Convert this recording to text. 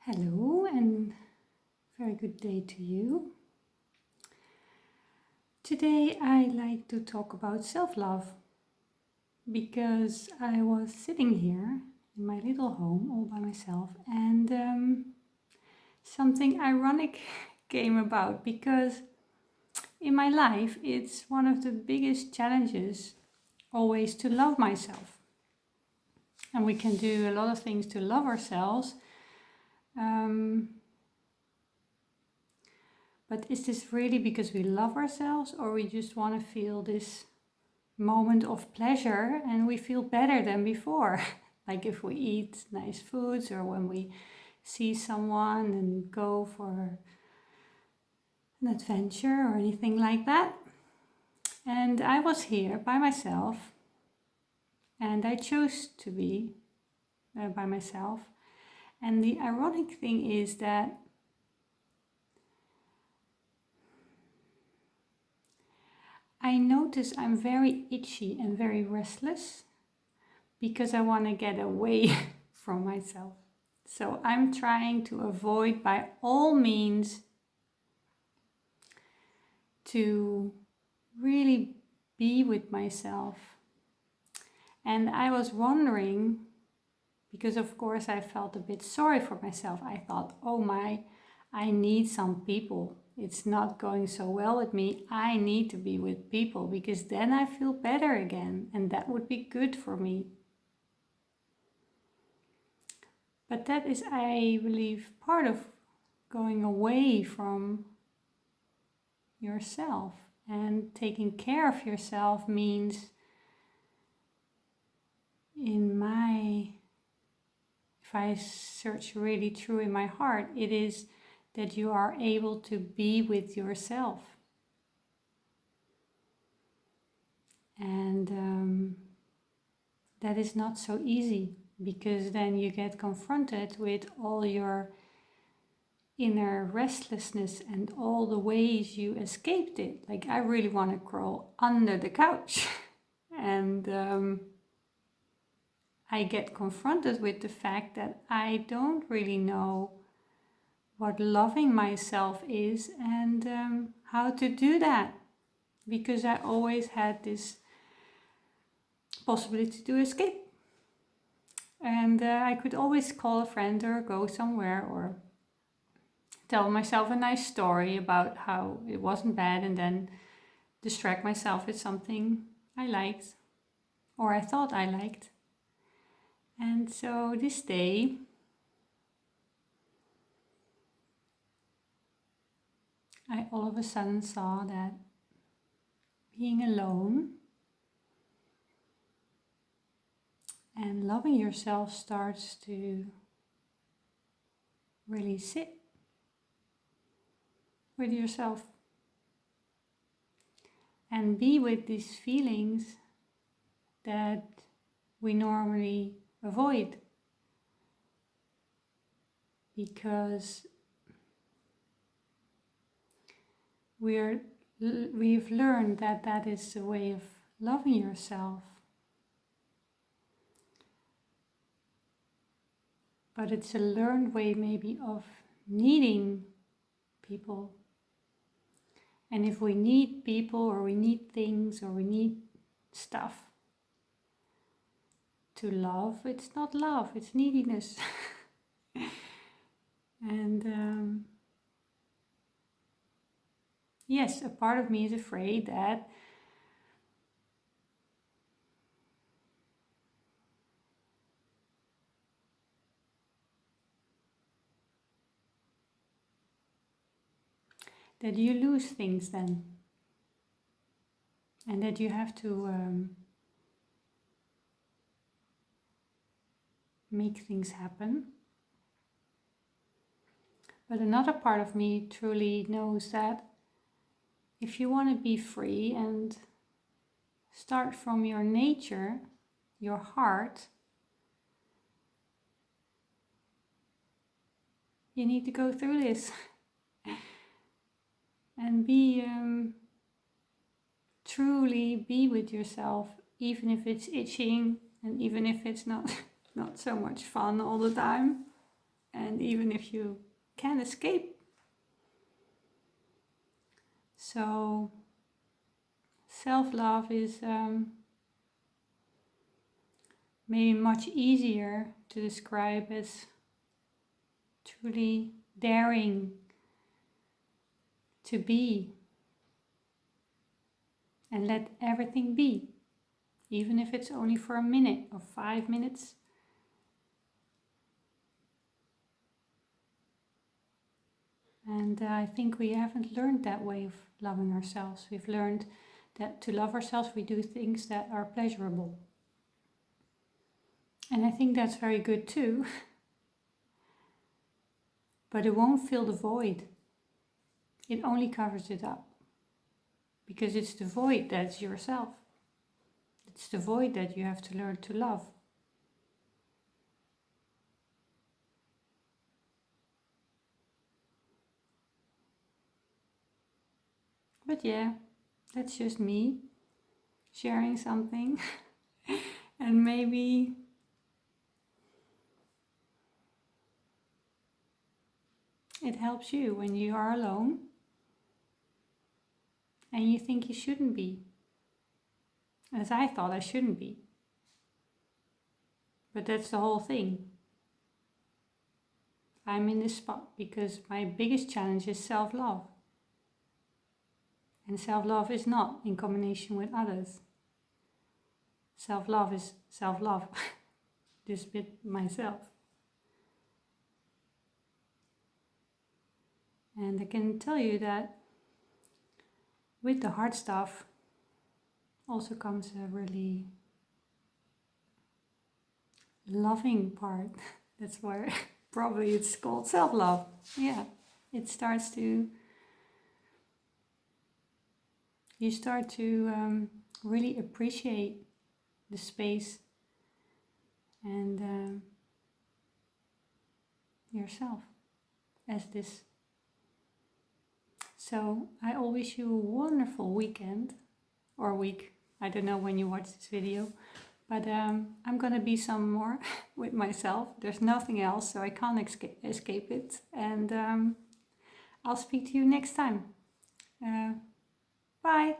Hello and very good day to you. Today I like to talk about self-love because I was sitting here in my little home all by myself and something ironic came about because in my life it's one of the biggest challenges always to love myself. And we can do a lot of things to love ourselves. But is this really because we love ourselves, or we just want to feel this moment of pleasure and we feel better than before? Like if we eat nice foods, or when we see someone and go for an adventure or anything like that. And I was here by myself, and I chose to be by myself. And the ironic thing is that I notice I'm very itchy and very restless because I want to get away from myself. So I'm trying to avoid by all means to really be with myself. And I was wondering, because of course I felt a bit sorry for myself. I thought, oh my, I need some people. It's not going so well with me. I need to be with people because then I feel better again, and that would be good for me. But that is, I believe, part of going away from yourself. And taking care of yourself means, if I search really true in my heart, it is that you are able to be with yourself. And that is not so easy, because then you get confronted with all your inner restlessness and all the ways you escaped it. Like, I really want to crawl under the couch. and I get confronted with the fact that I don't really know what loving myself is and how to do that, because I always had this possibility to escape. And I could always call a friend or go somewhere or tell myself a nice story about how it wasn't bad, and then distract myself with something I liked or I thought I liked. And so this day I all of a sudden saw that being alone and loving yourself starts to really sit with yourself and be with these feelings that we normally avoid, because we've learned that that is a way of loving yourself. But it's a learned way maybe of needing people. And if we need people, or we need things, or we need stuff to love, it's not love, it's neediness. And yes, a part of me is afraid that you lose things then, and that you have to make things happen. But another part of me truly knows that if you want to be free and start from your nature, your heart, you need to go through this and truly be with yourself, even if it's itching and even if it's not so much fun all the time. and even if you can escape. So self-love is maybe much easier to describe as truly daring to be and let everything be, even if it's only for a minute or 5 minutes. And I think we haven't learned that way of loving ourselves. We've learned that to love ourselves we do things that are pleasurable. And I think that's very good too. But it won't fill the void. It only covers it up. Because it's the void that's yourself. It's the void that you have to learn to love. But yeah, that's just me sharing something. And maybe it helps you when you are alone and you think you shouldn't be. As I thought I shouldn't be. But that's the whole thing. I'm in this spot because my biggest challenge is self-love. And self-love is not in combination with others. Self-love is self-love. This bit myself. And I can tell you that with the hard stuff also comes a really loving part. That's why probably it's called self-love. Yeah, it starts to, you start to really appreciate the space and yourself as this. So I all wish you a wonderful weekend or week. I don't know when you watch this video, but I'm gonna be some more with myself. There's nothing else, so I can't escape it. And I'll speak to you next time. Bye.